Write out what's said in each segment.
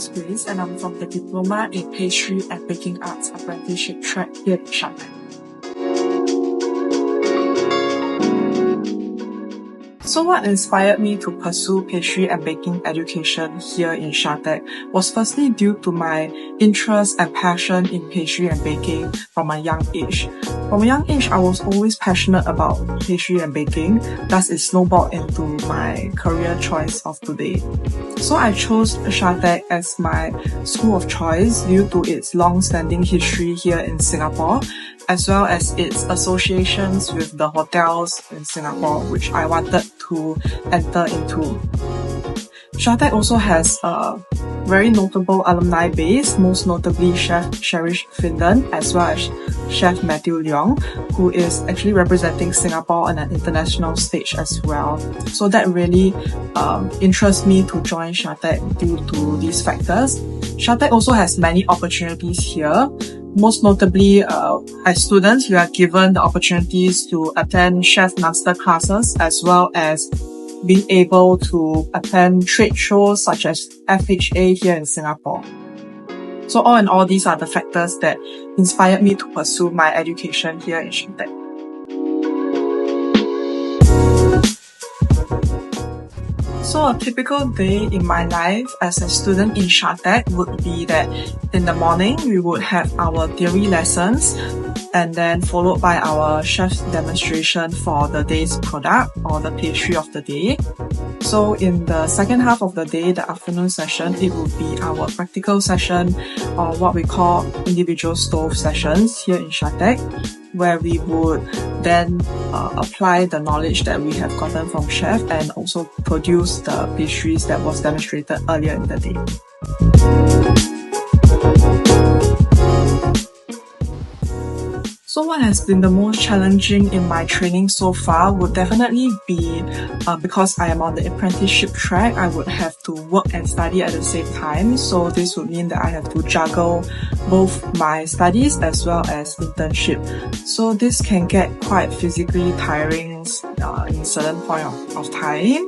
is Grace and I'm from the Diploma in Pastry and Baking Arts apprenticeship track here in SHATEC. So what inspired me to pursue pastry and baking education here in SHATEC was firstly due to my interest and passion in pastry and baking from a young age. From a young age, I was always passionate about pastry and baking, thus it snowballed into my career choice of today. So I chose SHATEC as my school of choice due to its long-standing history here in Singapore, as well as its associations with the hotels in Singapore, which I wanted to enter into. SHATEC also has a very notable alumni base, most notably Chef Cherish Finland, as well as Chef Matthew Leong, who is actually representing Singapore on an international stage as well. So that really interests me to join SHATEC due to these factors. SHATEC also has many opportunities here. Most notably, as students, we are given the opportunities to attend chef master classes as well as being able to attend trade shows such as FHA here in Singapore. So all in all, these are the factors that inspired me to pursue my education here in SHATEC. So a typical day in my life as a student in SHATEC would be that in the morning we would have our theory lessons and then followed by our chef's demonstration for the day's product or the pastry of the day. So in the second half of the day, the afternoon session, it would be our practical session or what we call individual stove sessions here in SHATEC, where we would then apply the knowledge that we have gotten from chef and also produce the pastries that was demonstrated earlier in the day. So what has been the most challenging in my training so far would definitely be because I am on the apprenticeship track, I would have to work and study at the same time. So this would mean that I have to juggle both my studies as well as internship. So this can get quite physically tiring in certain point of time.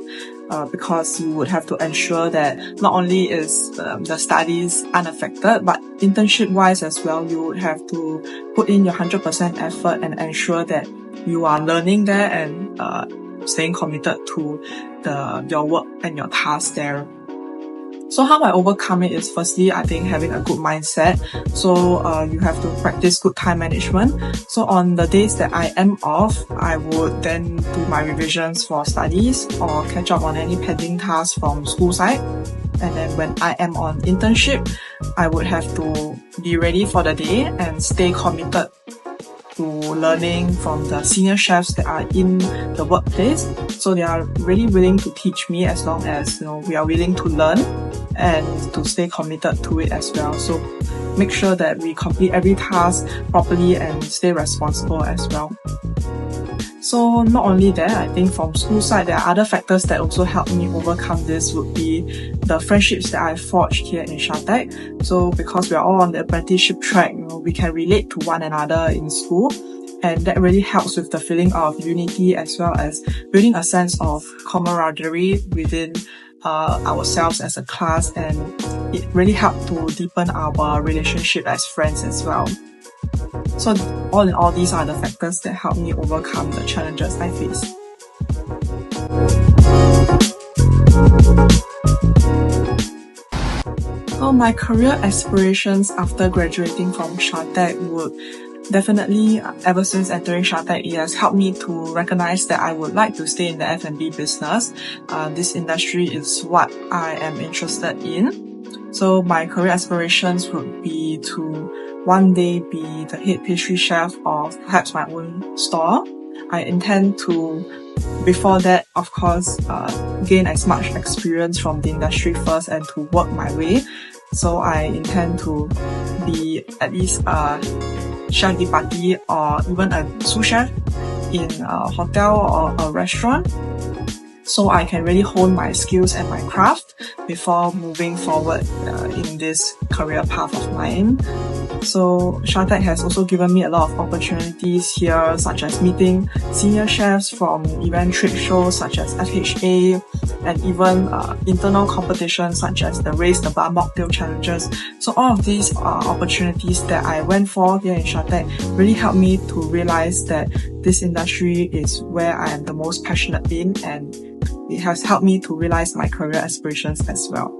Because you would have to ensure that not only is the studies unaffected, but internship-wise as well, you would have to put in your 100% effort and ensure that you are learning there and staying committed to your work and your tasks there. So how I overcome it is firstly, I think having a good mindset. So you have to practice good time management. So on the days that I am off, I would then do my revisions for studies or catch up on any pending tasks from school side. And then when I am on internship, I would have to be ready for the day and stay committed to learning from the senior chefs that are in the workplace. So they are really willing to teach me as long as we are willing to learn and to stay committed to it as well. So make sure that we complete every task properly and stay responsible as well. So not only that, I think from school side, there are other factors that also help me overcome this would be the friendships that I forged here in SHATEC. So because we are all on the apprenticeship track, we can relate to one another in school. And that really helps with the feeling of unity as well as building a sense of camaraderie within ourselves as a class, and it really helped to deepen our relationship as friends as well. So all in all, these are the factors that help me overcome the challenges I face. So my career aspirations after graduating from SHATEC would definitely, ever since entering SHATEC, it has helped me to recognize that I would like to stay in the F&B business. This industry is what I am interested in. So my career aspirations would be to one day be the head pastry chef of perhaps my own store. I intend to, before that, of course, gain as much experience from the industry first and to work my way. So I intend to be at least a chef de partie or even a sous chef in a hotel or a restaurant, so I can really hone my skills and my craft before moving forward in this career path of mine. So SHATEC has also given me a lot of opportunities here, such as meeting senior chefs from event trade shows such as FHA, and even internal competitions such as the Raise the Bar Mocktail Challenges. So all of these opportunities that I went for here in SHATEC really helped me to realize that this industry is where I am the most passionate in, and it has helped me to realize my career aspirations as well.